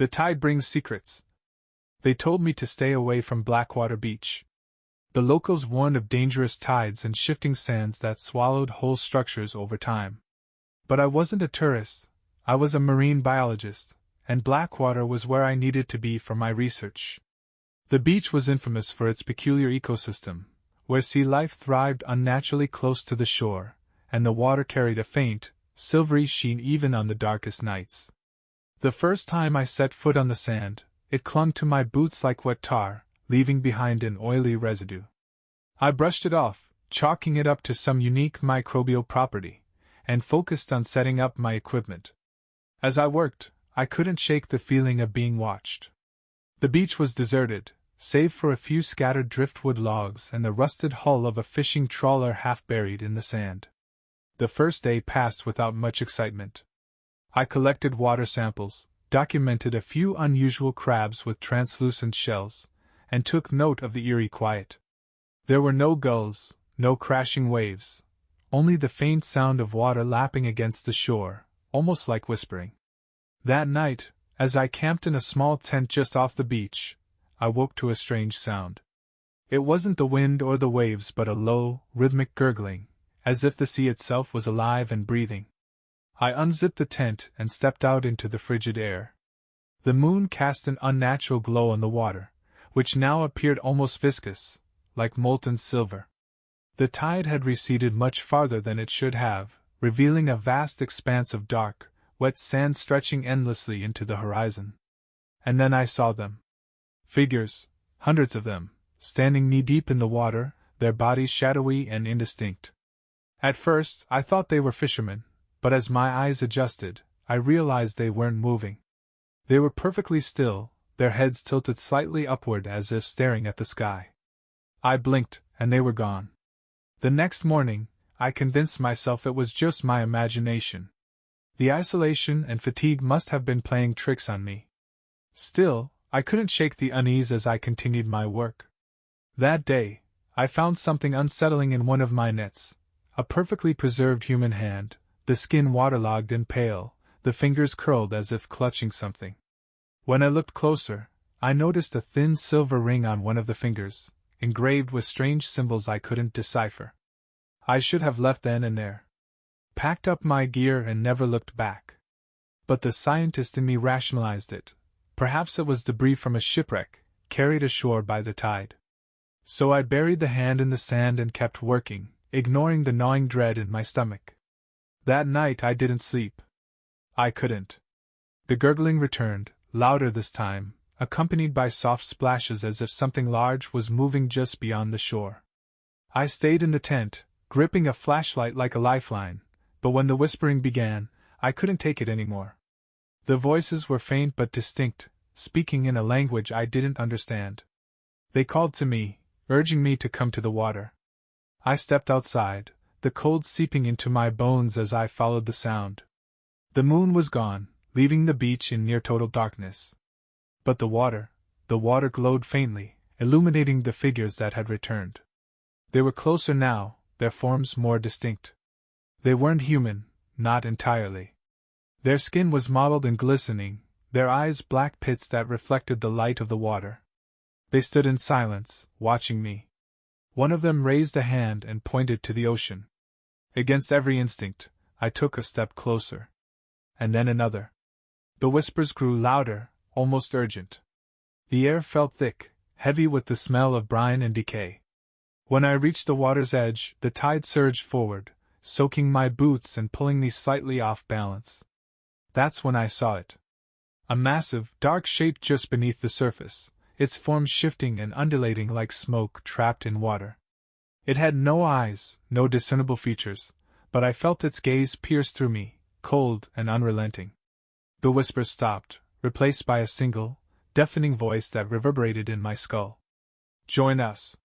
The tide brings secrets. They told me to stay away from Blackwater Beach. The locals warned of dangerous tides and shifting sands that swallowed whole structures over time. But I wasn't a tourist, I was a marine biologist, and Blackwater was where I needed to be for my research. The beach was infamous for its peculiar ecosystem, where sea life thrived unnaturally close to the shore, and the water carried a faint, silvery sheen even on the darkest nights. The first time I set foot on the sand, it clung to my boots like wet tar, leaving behind an oily residue. I brushed it off, chalking it up to some unique microbial property, and focused on setting up my equipment. As I worked, I couldn't shake the feeling of being watched. The beach was deserted, save for a few scattered driftwood logs and the rusted hull of a fishing trawler half buried in the sand. The first day passed without much excitement. I collected water samples, documented a few unusual crabs with translucent shells, and took note of the eerie quiet. There were no gulls, no crashing waves, only the faint sound of water lapping against the shore, almost like whispering. That night, as I camped in a small tent just off the beach, I woke to a strange sound. It wasn't the wind or the waves but a low, rhythmic gurgling, as if the sea itself was alive and breathing. I unzipped the tent and stepped out into the frigid air. The moon cast an unnatural glow on the water, which now appeared almost viscous, like molten silver. The tide had receded much farther than it should have, revealing a vast expanse of dark, wet sand stretching endlessly into the horizon. And then I saw them. Figures, hundreds of them, standing knee-deep in the water, their bodies shadowy and indistinct. At first, I thought they were fishermen, but as my eyes adjusted, I realized they weren't moving. They were perfectly still, their heads tilted slightly upward as if staring at the sky. I blinked, and they were gone. The next morning, I convinced myself it was just my imagination. The isolation and fatigue must have been playing tricks on me. Still, I couldn't shake the unease as I continued my work. That day, I found something unsettling in one of my nets, a perfectly preserved human hand, the skin waterlogged and pale, the fingers curled as if clutching something. When I looked closer, I noticed a thin silver ring on one of the fingers, engraved with strange symbols I couldn't decipher. I should have left then and there, packed up my gear and never looked back. But the scientist in me rationalized it. Perhaps it was debris from a shipwreck, carried ashore by the tide. So I buried the hand in the sand and kept working, ignoring the gnawing dread in my stomach. That night I didn't sleep. I couldn't. The gurgling returned, louder this time, accompanied by soft splashes as if something large was moving just beyond the shore. I stayed in the tent, gripping a flashlight like a lifeline, but when the whispering began, I couldn't take it anymore. The voices were faint but distinct, speaking in a language I didn't understand. They called to me, urging me to come to the water. I stepped outside, the cold seeping into my bones as I followed the sound. The moon was gone, leaving the beach in near total darkness. But the water glowed faintly, illuminating the figures that had returned. They were closer now, their forms more distinct. They weren't human, not entirely. Their skin was mottled and glistening, their eyes black pits that reflected the light of the water. They stood in silence, watching me. One of them raised a hand and pointed to the ocean. Against every instinct, I took a step closer. And then another. The whispers grew louder, almost urgent. The air felt thick, heavy with the smell of brine and decay. When I reached the water's edge, the tide surged forward, soaking my boots and pulling me slightly off balance. That's when I saw it. A massive, dark shape just beneath the surface, its form shifting and undulating like smoke trapped in water. It had no eyes, no discernible features, but I felt its gaze pierce through me, cold and unrelenting. The whisper stopped, replaced by a single, deafening voice that reverberated in my skull. Join us.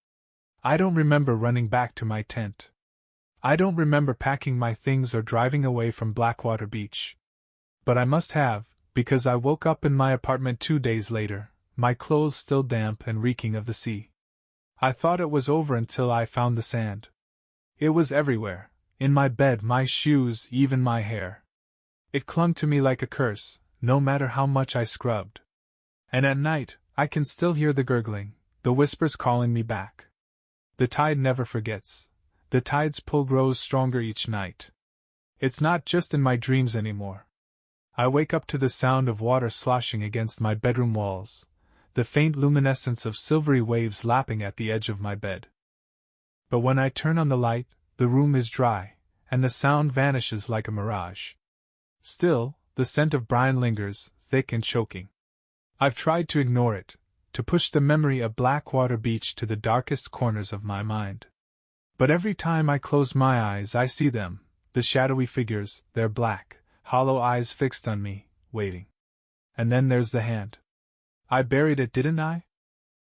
I don't remember running back to my tent. I don't remember packing my things or driving away from Blackwater Beach. But I must have, because I woke up in my apartment 2 days later, my clothes still damp and reeking of the sea. I thought it was over until I found the sand. It was everywhere, in my bed, my shoes, even my hair. It clung to me like a curse, no matter how much I scrubbed. And at night, I can still hear the gurgling, the whispers calling me back. The tide never forgets. The tide's pull grows stronger each night. It's not just in my dreams anymore. I wake up to the sound of water sloshing against my bedroom walls, the faint luminescence of silvery waves lapping at the edge of my bed. But when I turn on the light, the room is dry, and the sound vanishes like a mirage. Still, the scent of brine lingers, thick and choking. I've tried to ignore it, to push the memory of Blackwater Beach to the darkest corners of my mind. But every time I close my eyes I see them, the shadowy figures, their black, hollow eyes fixed on me, waiting. And then there's the hand. I buried it, didn't I?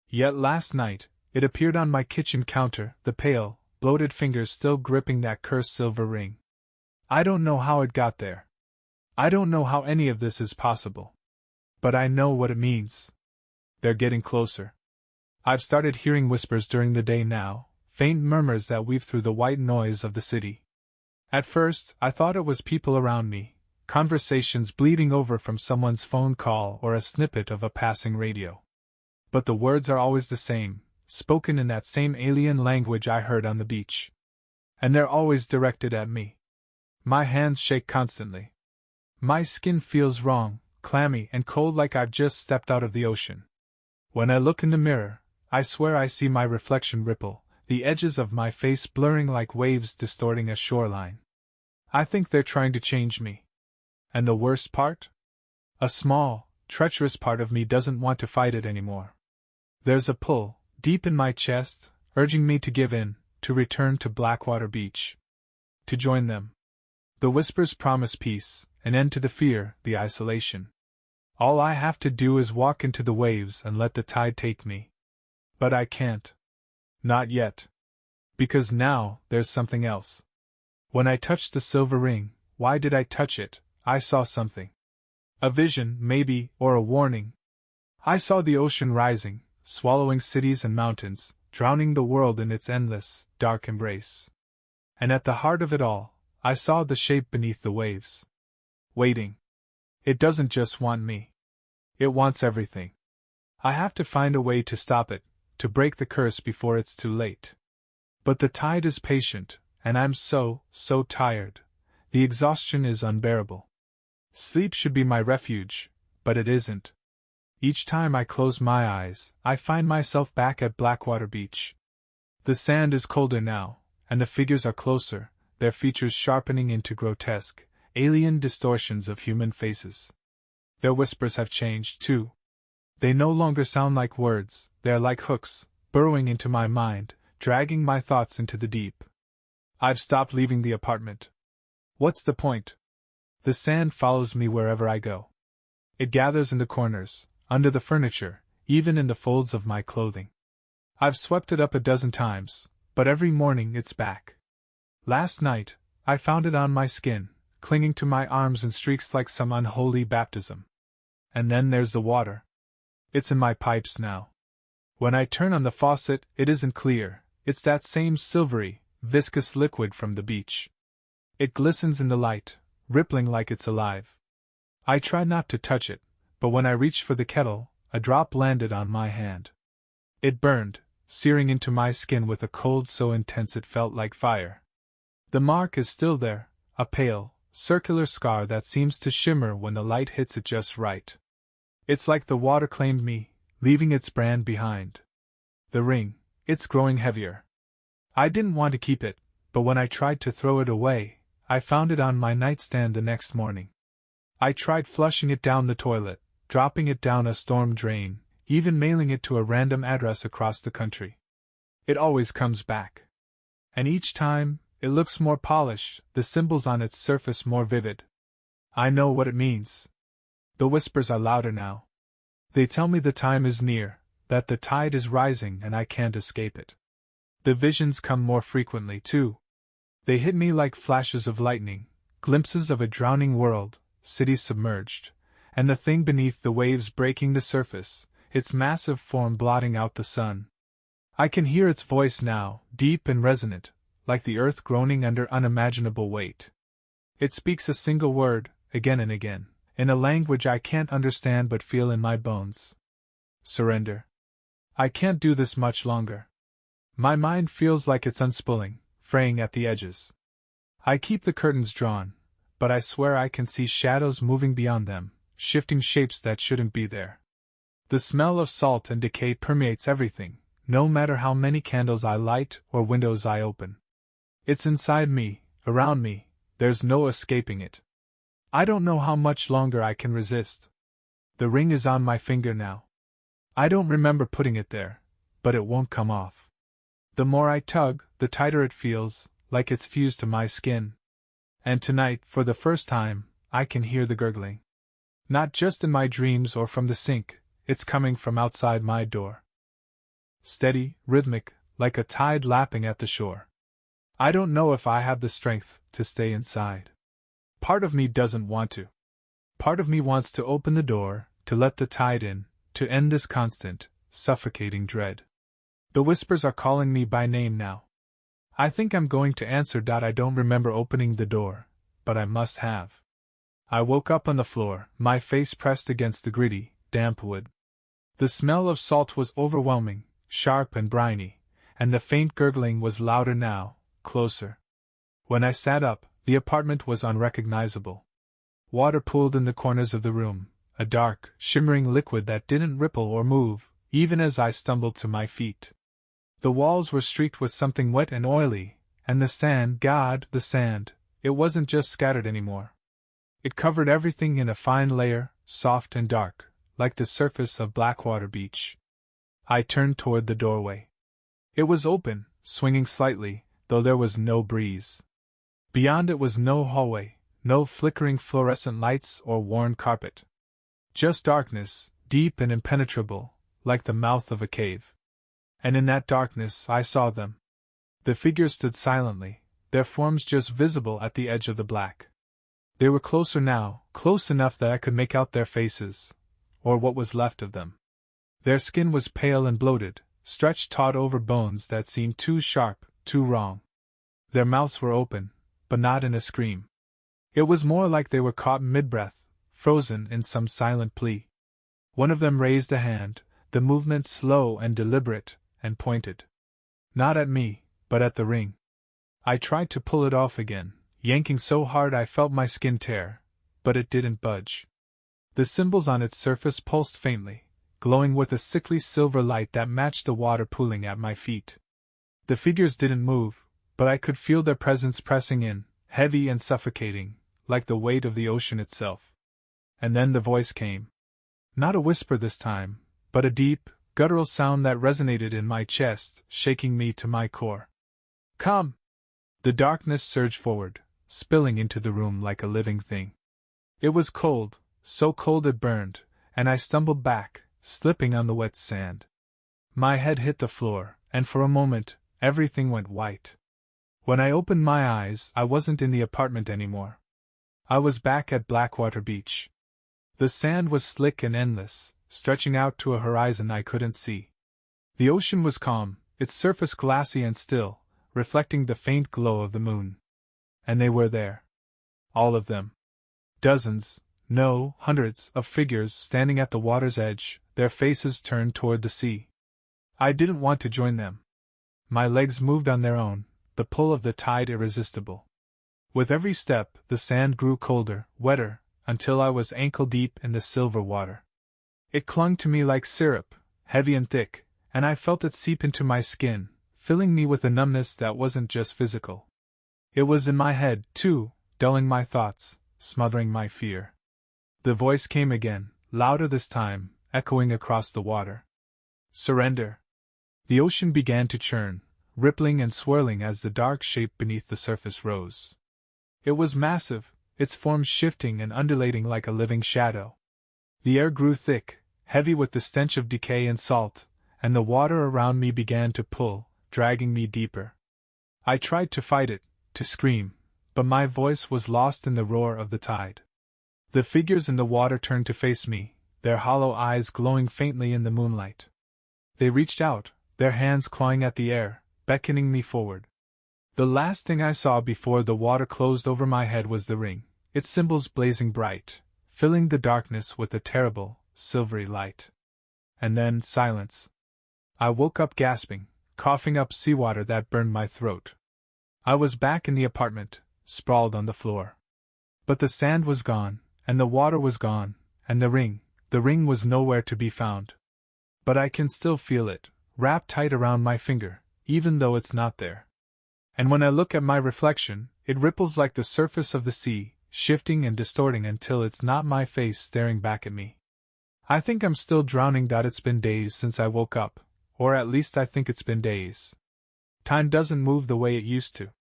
Yet last night, it appeared on my kitchen counter, the pale, bloated fingers still gripping that cursed silver ring. I don't know how it got there. I don't know how any of this is possible. But I know what it means. They're getting closer. I've started hearing whispers during the day now, faint murmurs that weave through the white noise of the city. At first, I thought it was people around me, conversations bleeding over from someone's phone call or a snippet of a passing radio. But the words are always the same, spoken in that same alien language I heard on the beach. And they're always directed at me. My hands shake constantly. My skin feels wrong, clammy and cold, like I've just stepped out of the ocean. When I look in the mirror, I swear I see my reflection ripple, the edges of my face blurring like waves distorting a shoreline. I think they're trying to change me. And the worst part? A small, treacherous part of me doesn't want to fight it anymore. There's a pull, deep in my chest, urging me to give in, to return to Blackwater Beach. To join them. The whispers promise peace, an end to the fear, the isolation. All I have to do is walk into the waves and let the tide take me. But I can't. Not yet. Because now, there's something else. When I touched the silver ring, why did I touch it? I saw something. A vision, maybe, or a warning. I saw the ocean rising, swallowing cities and mountains, drowning the world in its endless, dark embrace. And at the heart of it all, I saw the shape beneath the waves. Waiting. It doesn't just want me. It wants everything. I have to find a way to stop it, to break the curse before it's too late. But the tide is patient, and I'm so tired. The exhaustion is unbearable. Sleep should be my refuge, but it isn't. Each time I close my eyes, I find myself back at Blackwater Beach. The sand is colder now, and the figures are closer, their features sharpening into grotesque, alien distortions of human faces. Their whispers have changed, too. They no longer sound like words, they're like hooks, burrowing into my mind, dragging my thoughts into the deep. I've stopped leaving the apartment. What's the point? The sand follows me wherever I go. It gathers in the corners, under the furniture, even in the folds of my clothing. I've swept it up a dozen times, but every morning it's back. Last night, I found it on my skin, clinging to my arms in streaks like some unholy baptism. And then there's the water. It's in my pipes now. When I turn on the faucet, it isn't clear, it's that same silvery, viscous liquid from the beach. It glistens in the light, rippling like it's alive. I try not to touch it, but when I reached for the kettle, a drop landed on my hand. It burned, searing into my skin with a cold so intense it felt like fire. The mark is still there, a pale, circular scar that seems to shimmer when the light hits it just right. It's like the water claimed me, leaving its brand behind. The ring, it's growing heavier. I didn't want to keep it, but when I tried to throw it away, I found it on my nightstand the next morning. I tried flushing it down the toilet, dropping it down a storm drain, even mailing it to a random address across the country. It always comes back. And each time, it looks more polished, the symbols on its surface more vivid. I know what it means. The whispers are louder now. They tell me the time is near, that the tide is rising and I can't escape it. The visions come more frequently, too. They hit me like flashes of lightning, glimpses of a drowning world, cities submerged, and the thing beneath the waves breaking the surface, its massive form blotting out the sun. I can hear its voice now, deep and resonant, like the earth groaning under unimaginable weight. It speaks a single word, again and again, in a language I can't understand but feel in my bones. Surrender. I can't do this much longer. My mind feels like it's unspooling, fraying at the edges. I keep the curtains drawn, but I swear I can see shadows moving beyond them, shifting shapes that shouldn't be there. The smell of salt and decay permeates everything, no matter how many candles I light or windows I open. It's inside me, around me, there's no escaping it. I don't know how much longer I can resist. The ring is on my finger now. I don't remember putting it there, but it won't come off. The more I tug, the tighter it feels, like it's fused to my skin. And tonight, for the first time, I can hear the gurgling. Not just in my dreams or from the sink, it's coming from outside my door. Steady, rhythmic, like a tide lapping at the shore. I don't know if I have the strength to stay inside. Part of me doesn't want to. Part of me wants to open the door, to let the tide in, to end this constant, suffocating dread. The whispers are calling me by name now. I think I'm going to answer. I don't remember opening the door, but I must have. I woke up on the floor, my face pressed against the gritty, damp wood. The smell of salt was overwhelming, sharp and briny, and the faint gurgling was louder now, closer. When I sat up, the apartment was unrecognizable. Water pooled in the corners of the room, a dark, shimmering liquid that didn't ripple or move, even as I stumbled to my feet. The walls were streaked with something wet and oily, and the sand, God, the sand, it wasn't just scattered anymore. It covered everything in a fine layer, soft and dark, like the surface of Blackwater Beach. I turned toward the doorway. It was open, swinging slightly, though there was no breeze. Beyond it was no hallway, no flickering fluorescent lights or worn carpet. Just darkness, deep and impenetrable, like the mouth of a cave. And in that darkness I saw them. The figures stood silently, their forms just visible at the edge of the black. They were closer now, close enough that I could make out their faces, or what was left of them. Their skin was pale and bloated, stretched taut over bones that seemed too sharp, too wrong. Their mouths were open, but not in a scream. It was more like they were caught mid-breath, frozen in some silent plea. One of them raised a hand, the movement slow and deliberate, and pointed. Not at me, but at the ring. I tried to pull it off again, yanking so hard I felt my skin tear, but it didn't budge. The symbols on its surface pulsed faintly, glowing with a sickly silver light that matched the water pooling at my feet. The figures didn't move, but I could feel their presence pressing in, heavy and suffocating, like the weight of the ocean itself. And then the voice came. Not a whisper this time, but a deep, guttural sound that resonated in my chest, shaking me to my core. Come! The darkness surged forward, spilling into the room like a living thing. It was cold, so cold it burned, and I stumbled back, slipping on the wet sand. My head hit the floor, and for a moment, everything went white. When I opened my eyes, I wasn't in the apartment anymore. I was back at Blackwater Beach. The sand was slick and endless, stretching out to a horizon I couldn't see. The ocean was calm, its surface glassy and still, reflecting the faint glow of the moon. And they were there. All of them. Dozens, no, hundreds, of figures standing at the water's edge, their faces turned toward the sea. I didn't want to join them. My legs moved on their own, the pull of the tide irresistible. With every step, the sand grew colder, wetter, until I was ankle-deep in the silver water. It clung to me like syrup, heavy and thick, and I felt it seep into my skin, filling me with a numbness that wasn't just physical. It was in my head, too, dulling my thoughts, smothering my fear. The voice came again, louder this time, echoing across the water. Surrender. The ocean began to churn, rippling and swirling as the dark shape beneath the surface rose. It was massive, its form shifting and undulating like a living shadow. The air grew thick, heavy with the stench of decay and salt, and the water around me began to pull, dragging me deeper. I tried to fight it, to scream, but my voice was lost in the roar of the tide. The figures in the water turned to face me, their hollow eyes glowing faintly in the moonlight. They reached out, their hands clawing at the air, beckoning me forward. The last thing I saw before the water closed over my head was the ring, its symbols blazing bright, filling the darkness with a terrible, silvery light. and then silence. I woke up gasping, coughing up seawater that burned my throat. I was back in the apartment, sprawled on the floor. But the sand was gone, and the water was gone, and the ring was nowhere to be found. But I can still feel it, wrapped tight around my finger, even though it's not there. And when I look at my reflection, it ripples like the surface of the sea, shifting and distorting until it's not my face staring back at me. I think I'm still drowning. It's been days since I woke up, or at least I think it's been days. Time doesn't move the way it used to.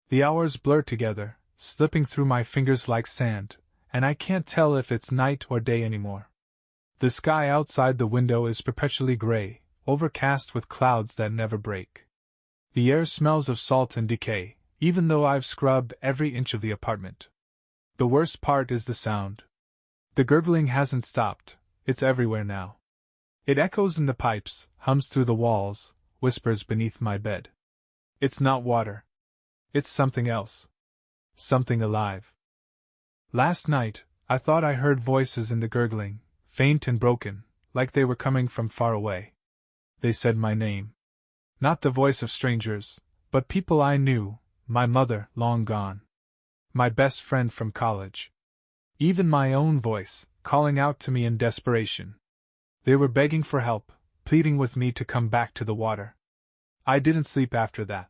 The hours blur together, slipping through my fingers like sand, and I can't tell if it's night or day anymore. The sky outside the window is perpetually gray, overcast with clouds that never break. The air smells of salt and decay, even though I've scrubbed every inch of the apartment. The worst part is the sound. The gurgling hasn't stopped, it's everywhere now. It echoes in the pipes, hums through the walls, whispers beneath my bed. It's not water. It's something else. Something alive. Last night, I thought I heard voices in the gurgling, faint and broken, like they were coming from far away. They said my name. Not the voice of strangers, but people I knew, my mother, long gone. My best friend from college. Even my own voice, calling out to me in desperation. They were begging for help, pleading with me to come back to the water. I didn't sleep after that.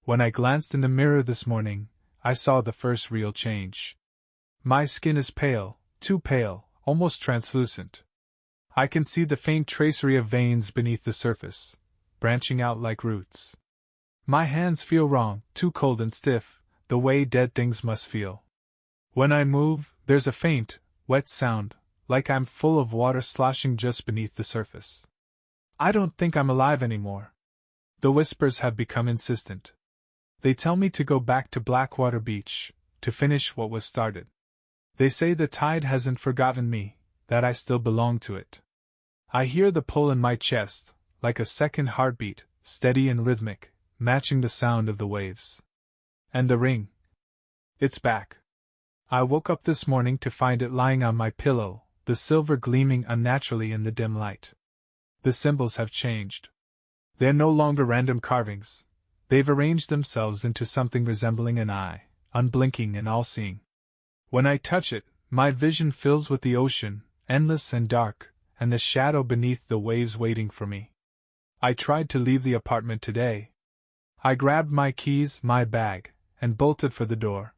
When I glanced in the mirror this morning, I saw the first real change. My skin is pale, too pale, almost translucent. I can see the faint tracery of veins beneath the surface, branching out like roots. My hands feel wrong, too cold and stiff, the way dead things must feel. When I move, there's a faint, wet sound, like I'm full of water sloshing just beneath the surface. I don't think I'm alive anymore. The whispers have become insistent. They tell me to go back to Blackwater Beach, to finish what was started. They say the tide hasn't forgotten me, that I still belong to it. I hear the pull in my chest, like a second heartbeat, steady and rhythmic, matching the sound of the waves. And the ring. It's back. I woke up this morning to find it lying on my pillow, the silver gleaming unnaturally in the dim light. The symbols have changed. They're no longer random carvings. They've arranged themselves into something resembling an eye, unblinking and all-seeing. When I touch it, my vision fills with the ocean, endless and dark, and the shadow beneath the waves waiting for me. I tried to leave the apartment today. I grabbed my keys, my bag, and bolted for the door.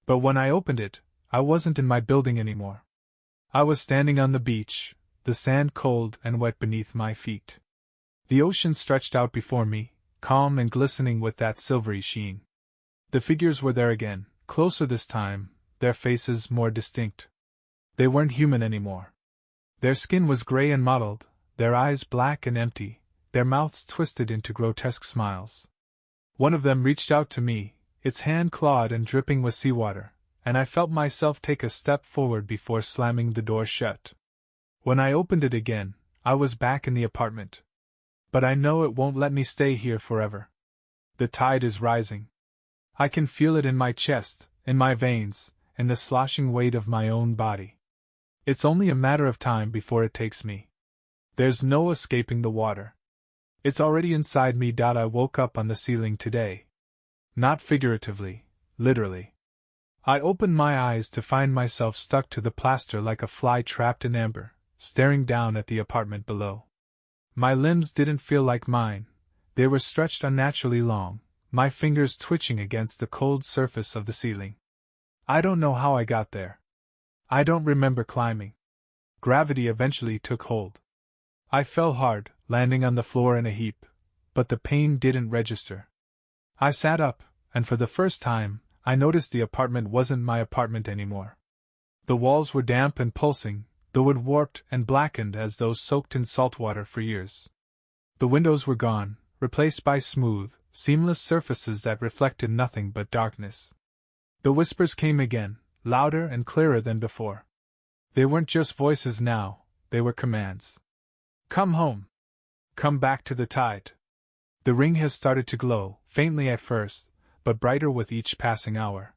But when I opened it, I wasn't in my building anymore. I was standing on the beach, the sand cold and wet beneath my feet. The ocean stretched out before me, calm and glistening with that silvery sheen. The figures were there again, closer this time, their faces more distinct. They weren't human anymore. Their skin was gray and mottled, their eyes black and empty, their mouths twisted into grotesque smiles. One of them reached out to me, its hand clawed and dripping with seawater, and I felt myself take a step forward before slamming the door shut. When I opened it again, I was back in the apartment. But I know it won't let me stay here forever. The tide is rising. I can feel it in my chest, in my veins, in the sloshing weight of my own body. It's only a matter of time before it takes me. There's no escaping the water. It's already inside me. I woke up on the ceiling today. Not figuratively, literally. I opened my eyes to find myself stuck to the plaster like a fly trapped in amber, staring down at the apartment below. My limbs didn't feel like mine. They were stretched unnaturally long, my fingers twitching against the cold surface of the ceiling. I don't know how I got there. I don't remember climbing. Gravity eventually took hold. I fell hard, landing on the floor in a heap, but the pain didn't register. I sat up, and for the first time, I noticed the apartment wasn't my apartment anymore. The walls were damp and pulsing, the wood warped and blackened as though soaked in salt water for years. The windows were gone, replaced by smooth, seamless surfaces that reflected nothing but darkness. The whispers came again, louder and clearer than before. They weren't just voices now, they were commands. Come home. Come back to the tide. The ring has started to glow, faintly at first, but brighter with each passing hour.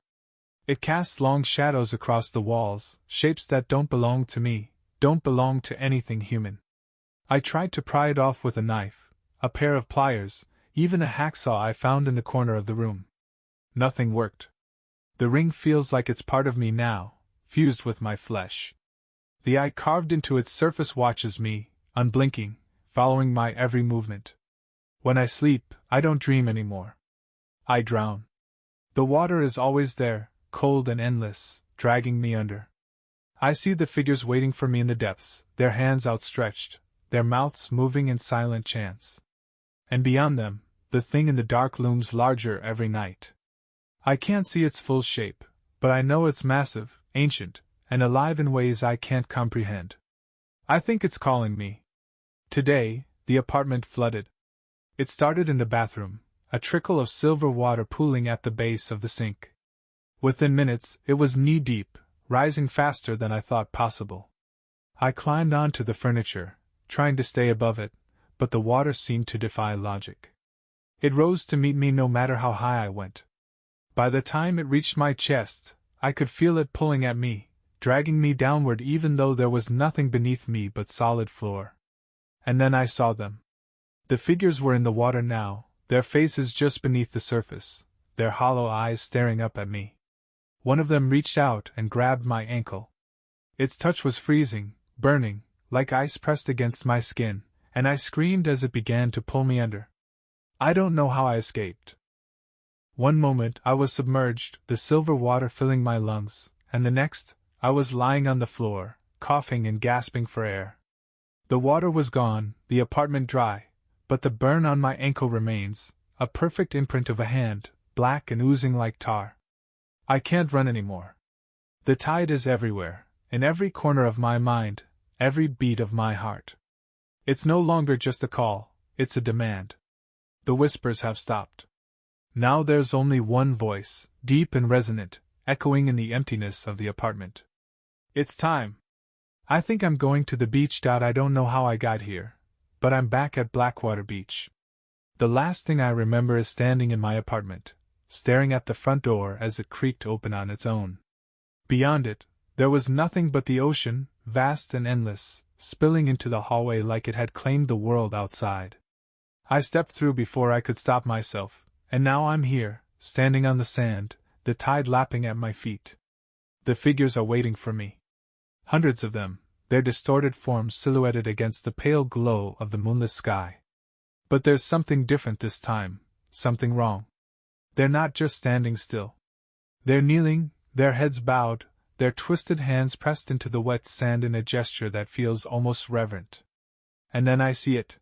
It casts long shadows across the walls, shapes that don't belong to me, don't belong to anything human. I tried to pry it off with a knife, a pair of pliers, even a hacksaw I found in the corner of the room. Nothing worked. The ring feels like it's part of me now, fused with my flesh. The eye carved into its surface watches me, unblinking, following my every movement. When I sleep, I don't dream anymore. I drown. The water is always there, cold and endless, dragging me under. I see the figures waiting for me in the depths, their hands outstretched, their mouths moving in silent chants. And beyond them, the thing in the dark looms larger every night. I can't see its full shape, but I know it's massive, ancient, and alive in ways I can't comprehend. I think it's calling me. Today, the apartment flooded. It started in the bathroom, a trickle of silver water pooling at the base of the sink. Within minutes, it was knee-deep, rising faster than I thought possible. I climbed onto the furniture, trying to stay above it, but the water seemed to defy logic. It rose to meet me no matter how high I went. By the time it reached my chest, I could feel it pulling at me, dragging me downward even though there was nothing beneath me but solid floor. And then I saw them. The figures were in the water now, their faces just beneath the surface, their hollow eyes staring up at me. One of them reached out and grabbed my ankle. Its touch was freezing, burning, like ice pressed against my skin, and I screamed as it began to pull me under. I don't know how I escaped. One moment I was submerged, the silver water filling my lungs, and the next, I was lying on the floor, coughing and gasping for air. The water was gone, the apartment dry, but the burn on my ankle remains, a perfect imprint of a hand, black and oozing like tar. I can't run anymore. The tide is everywhere, in every corner of my mind, every beat of my heart. It's no longer just a call, it's a demand. The whispers have stopped. Now there's only one voice, deep and resonant, echoing in the emptiness of the apartment. It's time. I think I'm going to the beach. I don't know how I got here, but I'm back at Blackwater Beach. The last thing I remember is standing in my apartment, staring at the front door as it creaked open on its own. Beyond it, there was nothing but the ocean, vast and endless, spilling into the hallway like it had claimed the world outside. I stepped through before I could stop myself, and now I'm here, standing on the sand, the tide lapping at my feet. The figures are waiting for me. Hundreds of them, their distorted forms silhouetted against the pale glow of the moonless sky. But there's something different this time, something wrong. They're not just standing still. They're kneeling, their heads bowed, their twisted hands pressed into the wet sand in a gesture that feels almost reverent. And then I see it.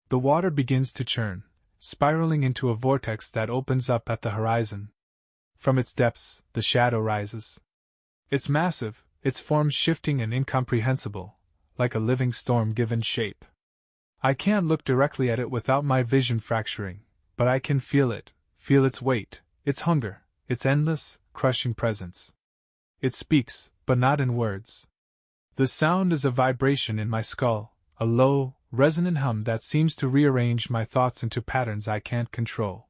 The water begins to churn, spiraling into a vortex that opens up at the horizon. From its depths, the shadow rises. It's massive, its form shifting and incomprehensible, like a living storm given shape. I can't look directly at it without my vision fracturing, but I can feel it, feel its weight, its hunger, its endless, crushing presence. It speaks, but not in words. The sound is a vibration in my skull, a low, resonant hum that seems to rearrange my thoughts into patterns I can't control.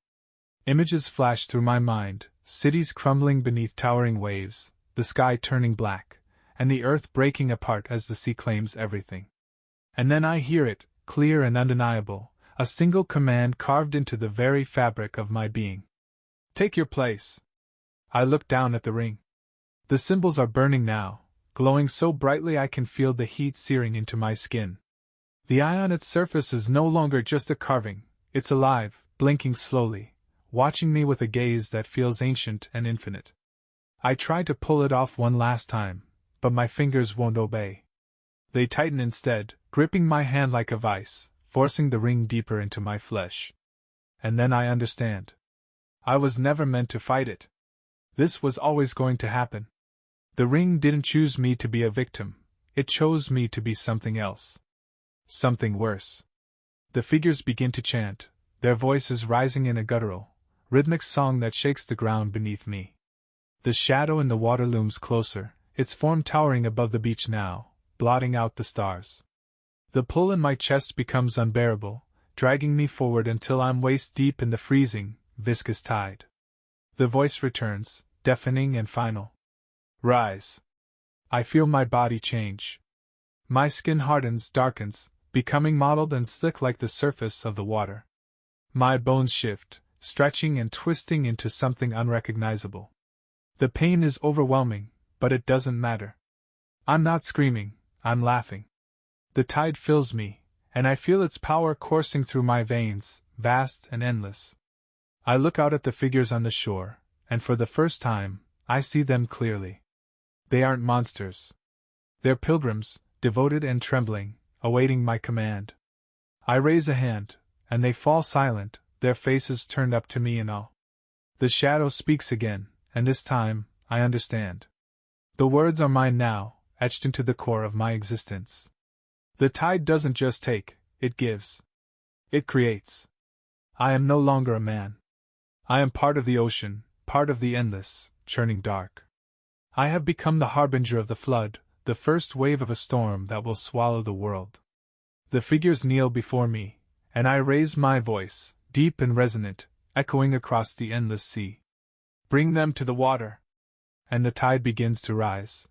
Images flash through my mind, cities crumbling beneath towering waves, the sky turning black, and the earth breaking apart as the sea claims everything. And then I hear it, clear and undeniable, a single command carved into the very fabric of my being. Take your place. I look down at the ring. The symbols are burning now, glowing so brightly I can feel the heat searing into my skin. The eye on its surface is no longer just a carving, it's alive, blinking slowly, watching me with a gaze that feels ancient and infinite. I try to pull it off one last time, but my fingers won't obey. They tighten instead, gripping my hand like a vice, forcing the ring deeper into my flesh. And then I understand. I was never meant to fight it. This was always going to happen. The ring didn't choose me to be a victim, it chose me to be something else. Something worse. The figures begin to chant, their voices rising in a guttural, rhythmic song that shakes the ground beneath me. The shadow in the water looms closer, its form towering above the beach now, blotting out the stars. The pull in my chest becomes unbearable, dragging me forward until I'm waist deep in the freezing, viscous tide. The voice returns, deafening and final. Rise. I feel my body change. My skin hardens, darkens, becoming mottled and slick like the surface of the water. My bones shift, stretching and twisting into something unrecognizable. The pain is overwhelming, but it doesn't matter. I'm not screaming, I'm laughing. The tide fills me, and I feel its power coursing through my veins, vast and endless. I look out at the figures on the shore, and for the first time, I see them clearly. They aren't monsters. They're pilgrims, devoted and trembling, awaiting my command. I raise a hand, and they fall silent, their faces turned up to me in awe. The shadow speaks again, and this time, I understand. The words are mine now, etched into the core of my existence. The tide doesn't just take, it gives. It creates. I am no longer a man. I am part of the ocean, part of the endless, churning dark. I have become the harbinger of the flood, the first wave of a storm that will swallow the world. The figures kneel before me, and I raise my voice, deep and resonant, echoing across the endless sea. Bring them to the water. And the tide begins to rise.